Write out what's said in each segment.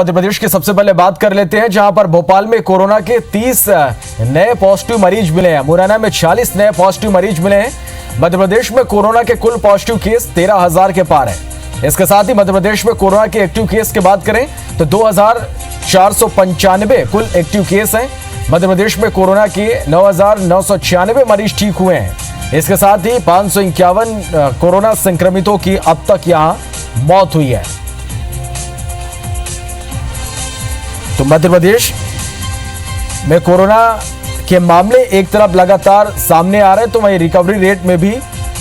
मध्य प्रदेश की सबसे पहले बात कर लेते हैं, जहां पर भोपाल में कोरोना के 30 नए पॉजिटिव मरीज मिले हैं। मुरैना में 46 नए पॉजिटिव मरीज मिले हैं। मध्य प्रदेश में कोरोना के कुल पॉजिटिव केस 13,000 के पार है। इसके साथ ही मध्य प्रदेश में कोरोना के एक्टिव केस की बात करें तो 2,495 कुल एक्टिव केस हैं। मध्य प्रदेश में कोरोना के 9,996 मरीज ठीक हुए हैं। इसके साथ ही 551 कोरोना संक्रमितों की अब तक यहां मौत हुई है। तो मध्य प्रदेश में कोरोना के मामले एक तरफ लगातार सामने आ रहे हैं, तो वहीं रिकवरी रेट में भी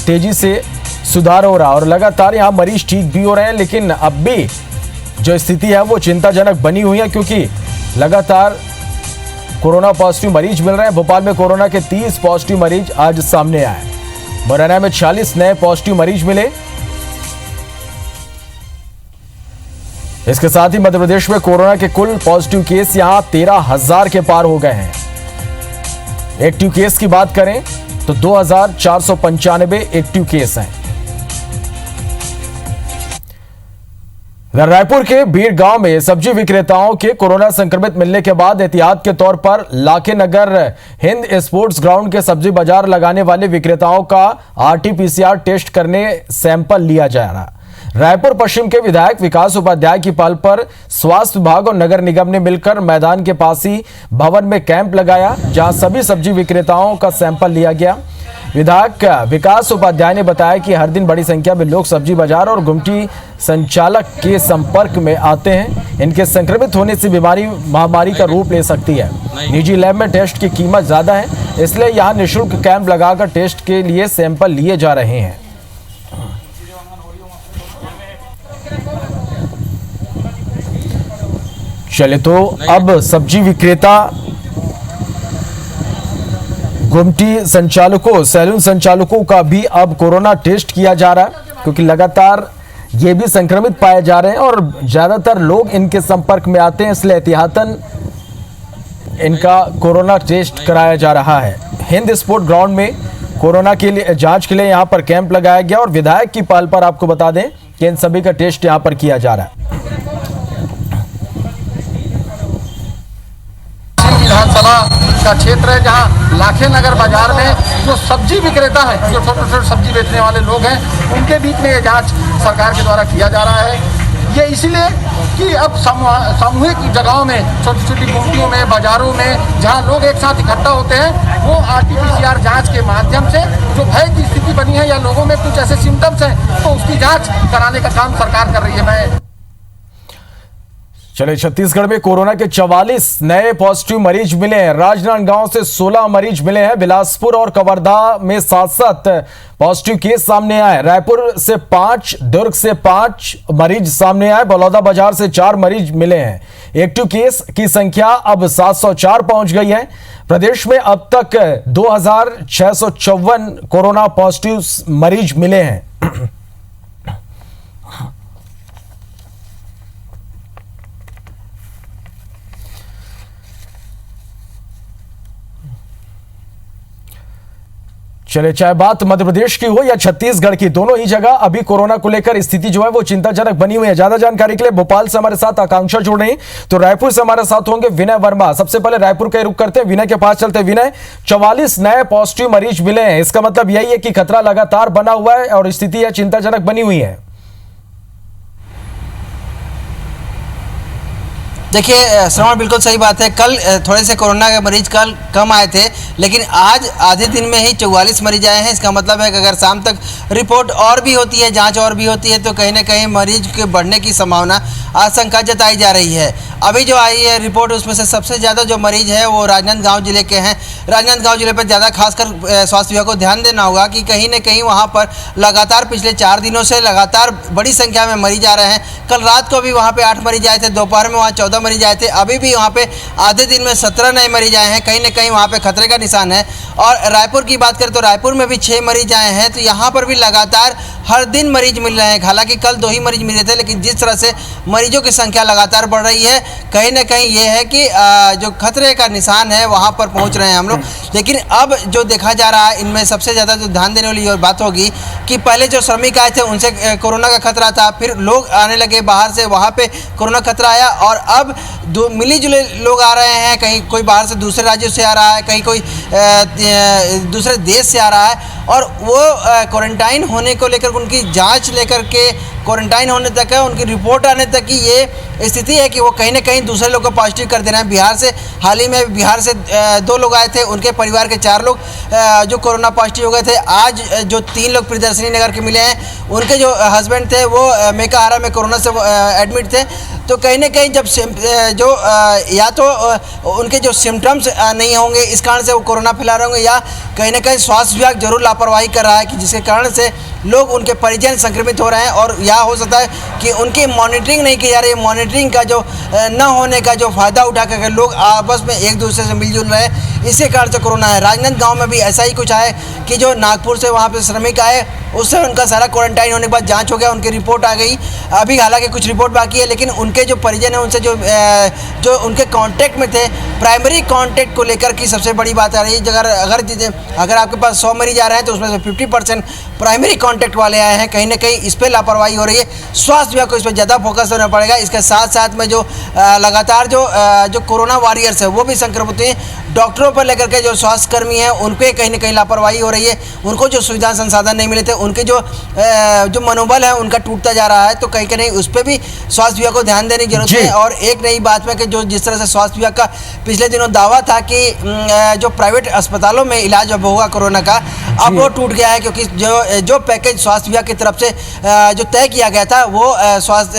तेजी से सुधार हो रहा है और लगातार यहां मरीज ठीक भी हो रहे हैं। लेकिन अब भी जो स्थिति है वो चिंताजनक बनी हुई है, क्योंकि लगातार कोरोना पॉजिटिव मरीज मिल रहे हैं। भोपाल में कोरोना के 30 पॉजिटिव मरीज आज सामने आए। मुरैना में 46 नए पॉजिटिव मरीज मिले। इसके साथ ही मध्य प्रदेश में कोरोना के कुल पॉजिटिव केस यहां 13,000 के पार हो गए हैं। एक्टिव केस की बात करें तो 2,495 एक्टिव केस हैं। रायपुर के बीड़ गांव में सब्जी विक्रेताओं के कोरोना संक्रमित मिलने के बाद एहतियात के तौर पर लाखे नगर हिंद स्पोर्ट्स ग्राउंड के सब्जी बाजार लगाने वाले विक्रेताओं का RT-PCR टेस्ट करने सैंपल लिया जा रहा। रायपुर पश्चिम के विधायक विकास उपाध्याय की पहल पर स्वास्थ्य विभाग और नगर निगम ने मिलकर मैदान के पास ही भवन में कैंप लगाया, जहां सभी सब्जी विक्रेताओं का सैंपल लिया गया। विधायक विकास उपाध्याय ने बताया कि हर दिन बड़ी संख्या में लोग सब्जी बाजार और गुमटी संचालक के संपर्क में आते हैं। इनके संक्रमित होने से बीमारी महामारी का रूप ले सकती है। निजी लैब में टेस्ट की कीमत ज्यादा है, इसलिए यहां निःशुल्क कैंप लगाकर टेस्ट के लिए सैंपल लिए जा रहे हैं। चले तो अब सब्जी विक्रेता, गुमटी संचालकों, सैलून संचालकों का भी अब कोरोना टेस्ट किया जा रहा है, क्योंकि लगातार ये भी संक्रमित पाए जा रहे हैं और ज्यादातर लोग इनके संपर्क में आते हैं, इसलिए एहतियातन इनका कोरोना टेस्ट कराया जा रहा है। हिंद स्पोर्ट ग्राउंड में कोरोना के लिए जांच के लिए यहां पर कैंप लगाया गया और विधायक की पहल पर आपको बता दें कि इन सभी का टेस्ट यहां पर किया जा रहा है। विधानसभा का क्षेत्र है, जहां लाखे नगर बाजार में जो सब्जी विक्रेता है, जो छोटे छोटे सब्जी बेचने वाले लोग हैं, उनके बीच में ये जांच सरकार के द्वारा किया जा रहा है। ये इसलिए कि अब सामूहिक जगहों में, छोटी छोटी गुमटियों में, बाजारों में जहां लोग एक साथ इकट्ठा होते हैं, वो RT-PCR जांच के माध्यम से जो भय की स्थिति बनी है या लोगों में कुछ ऐसे सिम्टम्स हैं, तो उसकी जांच कराने का काम सरकार कर रही है। चले, छत्तीसगढ़ में कोरोना के 44 नए पॉजिटिव मरीज मिले हैं। राजनांदगांव से 16 मरीज मिले हैं। बिलासपुर और कवर्धा में 7-7 पॉजिटिव केस सामने आए। रायपुर से 5, दुर्ग से 5 मरीज सामने आए। बलौदाबाजार से 4 मरीज मिले हैं। एक्टिव केस की संख्या अब 704 पहुंच गई है। प्रदेश में अब तक 2,654 कोरोना पॉजिटिव मरीज मिले हैं। चले, चाहे बात मध्य प्रदेश की हो या छत्तीसगढ़ की, दोनों ही जगह अभी कोरोना को लेकर स्थिति जो है वो चिंताजनक बनी हुई है। ज्यादा जानकारी के लिए भोपाल से हमारे साथ आकांक्षा जुड़ रही, तो रायपुर से हमारे साथ होंगे विनय वर्मा। सबसे पहले रायपुर का रुख करते हैं, विनय के पास चलते हैं। विनय, 44 नए पॉजिटिव मरीज मिले हैं, इसका मतलब यही है कि खतरा लगातार बना हुआ है और स्थिति यह चिंताजनक बनी हुई है। देखिए श्रवण, बिल्कुल सही बात है। कल थोड़े से कोरोना के मरीज कल कम आए थे, लेकिन आज आधे दिन में ही 44 मरीज आए हैं। इसका मतलब है कि अगर शाम तक रिपोर्ट और भी होती है, जांच और भी होती है, तो कहीं ना कहीं मरीज के बढ़ने की संभावना, आशंका जताई जा रही है। अभी जो आई है रिपोर्ट, उसमें से सबसे ज़्यादा जो मरीज है वो राजनांदगांव जिले के हैं। राजनांदगांव जिले पर ज़्यादा खासकर स्वास्थ्य विभाग को ध्यान देना होगा कि कहीं ना कहीं वहाँ पर लगातार पिछले 4 दिनों से लगातार बड़ी संख्या में मरीज आ रहे हैं। कल रात को भी वहाँ पे 8 मरीज आए थे, दोपहर में वहाँ 14 मरीज आए थे। अभी भी वहाँ पे आधे दिन में 17 नए मरीज आए हैं। कहीं ना कहीं वहाँ पे खतरे का निशान है। और रायपुर की बात करें तो रायपुर में भी 6 मरीज आए हैं। तो यहाँ पर भी लगातार हर दिन मरीज मिल रहे हैं। हालांकि कल 2 ही मरीज मिले थे, लेकिन जिस तरह से मरीजों की संख्या लगातार बढ़ रही है, कहीं ना कहीं ये है कि जो खतरे का निशान है वहाँ पर पहुँच रहे हैं हम लोग। लेकिन अब जो देखा जा रहा है, इनमें सबसे ज़्यादा जो ध्यान देने वाली बात होगी कि पहले जो श्रमिक आए थे उनसे कोरोना का खतरा था, फिर लोग आने लगे बाहर से, वहाँ पे कोरोना खतरा आया, और अब मिली जुले लोग आ रहे हैं, कहीं कोई बाहर से दूसरे राज्यों से आ रहा है, कहीं कोई दूसरे देश से आ रहा है, और वो क्वारंटाइन होने को लेकर, उनकी जांच लेकर के क्वारंटाइन होने तक है, उनकी रिपोर्ट आने तक की ये स्थिति है कि वो कहीं ना कहीं दूसरे लोग को पॉजिटिव कर दे रहे हैं। बिहार से हाल ही में बिहार से 2 लोग आए थे, उनके परिवार के 4 लोग जो कोरोना पॉजिटिव हो गए थे। आज जो 3 लोग प्रियदर्शनी नगर के मिले हैं, उनके जो हस्बैंड थे वो मेकाहारा में कोरोना से एडमिट थे। तो कहीं ना कहीं जब जो या तो उनके जो सिम्टम्स नहीं होंगे, इस कारण से वो कोरोना फैला रहे होंगे, या कहीं ना कहीं स्वास्थ्य विभाग जरूर लापरवाही कर रहा है कि जिसके कारण से लोग, उनके परिजन संक्रमित हो रहे हैं, और या हो सकता है कि उनकी मॉनिटरिंग नहीं की जा रही है। मॉनिटरिंग का जो न होने का जो फ़ायदा उठा कर लोग आपस में एक दूसरे से मिलजुल रहे हैं, इसी कारण से कोरोना है। राजनांद गांव में भी ऐसा ही कुछ है कि जो नागपुर से वहाँ पे श्रमिक आए, उससे उनका सारा क्वारंटाइन होने के बाद जांच हो गया, उनकी रिपोर्ट आ गई। अभी हालांकि कुछ रिपोर्ट बाकी है, लेकिन उनके जो परिजन हैं उनसे जो उनके कांटेक्ट में थे, प्राइमरी कांटेक्ट को लेकर की सबसे बड़ी बात आ रही है। अगर आपके पास 100 मरीज आ रहे हैं तो उसमें से 50% प्राइमरी कांटेक्ट वाले आए हैं। कहीं ना कहीं इस पर लापरवाही हो रही है। स्वास्थ्य विभाग को इस पर ज़्यादा फोकस करना पड़ेगा। इसके साथ साथ में जो लगातार जो कोरोना वॉरियर्स है वो भी संक्रमित हुए। डॉक्टरों पर लेकर के जो स्वास्थ्य कर्मी हैं उन पर कहीं ना कहीं लापरवाही हो रही है। उनको जो सुविधा संसाधन नहीं मिले थे, उनके जो मनोबल है उनका टूटता जा रहा है। तो कहीं कहीं उस पर भी स्वास्थ्य विभाग को ध्यान देने की जरूरत है। और एक नई बात में कि जो जिस तरह से स्वास्थ्य विभाग का पिछले दिनों दावा था कि जो प्राइवेट अस्पतालों में इलाज अब होगा कोरोना का, अब वो टूट गया है, क्योंकि जो पैकेज स्वास्थ्य विभाग की तरफ से जो तय किया गया था वो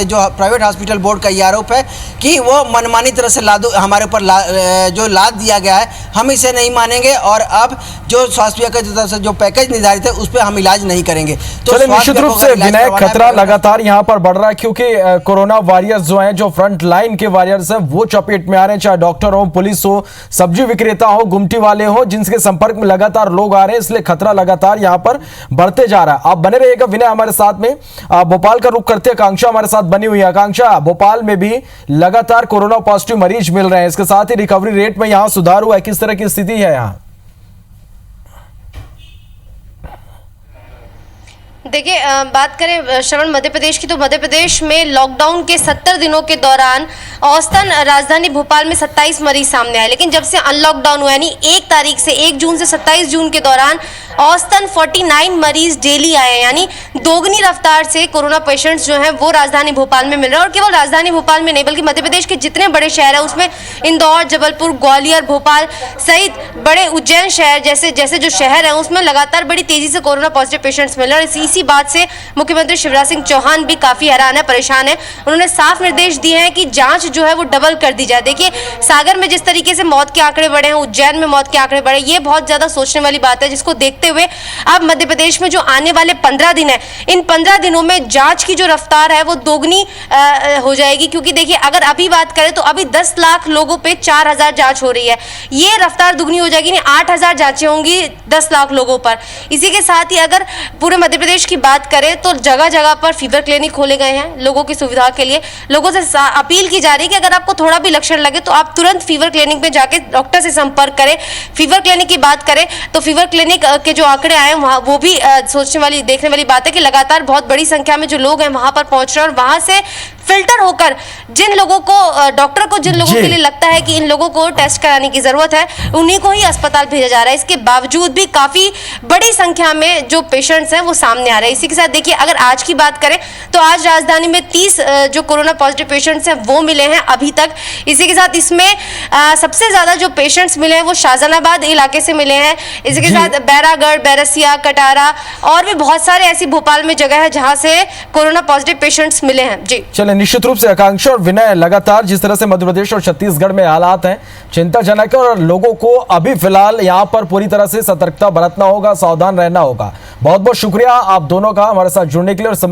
जो प्राइवेट हॉस्पिटल बोर्ड का ये आरोप है कि वो मनमानी तरह से हमारे ऊपर जो लाद दिया गया है, हम इसे नहीं मानेंगे और अब जो स्वास्थ्य विभाग की तरफ से जो पैकेज निर्धारित है उस पर हम इलाज नहीं करेंगे। तो निश्चित रूप से विनय, खतरा लगातार यहाँ पर बढ़ रहा है, क्योंकि कोरोना वॉरियर्स जो हैं, जो फ्रंट लाइन के वॉरियर्स हैं, वो चपेट में आ रहे हैं। चाहे डॉक्टर हो, पुलिस हो, सब्जी विक्रेता हो, गुमटी वाले हो, जिनके संपर्क में लगातार लोग आ रहे हैं, इसलिए खतरा लगातार यहाँ पर बढ़ते जा रहा है। आप बने रहिएगा विनय हमारे साथ में। भोपाल का रुख करते आकांक्षा हमारे साथ बनी हुई है। आकांक्षा, भोपाल में भी लगातार कोरोना पॉजिटिव मरीज मिल रहे हैं, इसके साथ ही रिकवरी रेट में यहाँ सुधार हुआ है, किस तरह की स्थिति है यहाँ? देखिए, बात करें श्रवण मध्य प्रदेश की, तो मध्य प्रदेश में लॉकडाउन के 70 दिनों के दौरान औसतन राजधानी भोपाल में 27 मरीज सामने आए। लेकिन जब से अनलॉकडाउन हुआ, यानी 1 जून से 27 जून के दौरान औसतन 49 मरीज डेली आए हैं, यानी दोगुनी रफ्तार से कोरोना पेशेंट्स जो हैं वो राजधानी भोपाल में मिल रहे हैं। और केवल राजधानी भोपाल में नहीं, बल्कि मध्य प्रदेश के जितने बड़े शहर हैं उसमें इंदौर, जबलपुर, ग्वालियर, भोपाल सहित बड़े उज्जैन शहर जैसे जो शहर हैं उसमें लगातार बड़ी तेजी से कोरोना पॉजिटिव पेशेंट्स मिल रहे हैं। इसी बात से मुख्यमंत्री शिवराज सिंह चौहान भी काफी हैरान है, परेशान है। उन्होंने साफ निर्देश दिए हैं कि जांच जो है वो डबल कर दी जाए। देखिए, सागर में जिस तरीके से मौत के आंकड़े बढ़े हैं, उज्जैन में मौत के आंकड़े बढ़े, ये बहुत ज्यादा सोचने वाली बात है, जिसको देखते हुए अब मध्य प्रदेश में जो आने वाले 15 दिन है, इन 15 दिनों में जांच की जो रफ्तार है वो दोगुनी हो जाएगी। क्योंकि देखिए, अगर अभी बात करें तो अभी 10 लाख लोगों पे 4000 जांच हो रही है, ये रफ्तार दुगनी हो जाएगी, 8000 जांचें होंगी 10 लाख लोगों पर। इसी के साथ ही अगर पूरे मध्य प्रदेश की बात करें तो जगह जगह पर फीवर क्लिनिक खोले गए हैं लोगों की सुविधा के लिए। लोगों से अपील की जा रही है कि अगर आपको थोड़ा भी लक्षण लगे तो आप तुरंत फीवर क्लिनिक में जाके डॉक्टर से संपर्क करें। फीवर क्लिनिक की बात करें तो फीवर क्लिनिक के जो आंकड़े आए वहाँ वो भी सोचने वाली, देखने वाली बात है कि लगातार बहुत बड़ी संख्या में जो लोग हैं वहां पर पहुंच रहे हैं, और वहां से फिल्टर होकर जिन लोगों को, डॉक्टर को जिन लोगों के लिए लगता है कि इन लोगों को टेस्ट कराने की जरूरत है, उन्हीं को ही अस्पताल भेजा जा रहा है। इसके बावजूद भी काफी बड़ी संख्या में जो पेशेंट्स हैं वो सामने आ रहे हैं। इसी के साथ देखिए, अगर आज की बात करें तो आज राजधानी में 30 जो कोरोना पॉजिटिव पेशेंट्स हैं वो मिले हैं अभी तक। इसी के साथ इसमें सबसे ज्यादा जो पेशेंट्स मिले हैं वो शाहजहानाबाद इलाके से मिले हैं। इसी के साथ बैरागढ़, बैरसिया, कटारा और भी बहुत सारे ऐसी भोपाल में जगह है जहां से कोरोना पॉजिटिव पेशेंट्स मिले हैं। जी चले, निश्चित रूप से आकांक्षा और विनय, लगातार जिस तरह से मध्य प्रदेश और छत्तीसगढ़ में हालात हैं चिंताजनक है, और लोगों को अभी फिलहाल यहां पर पूरी तरह से सतर्कता बरतना होगा, सावधान रहना होगा। बहुत बहुत शुक्रिया आप दोनों का हमारे साथ जुड़ने के लिए और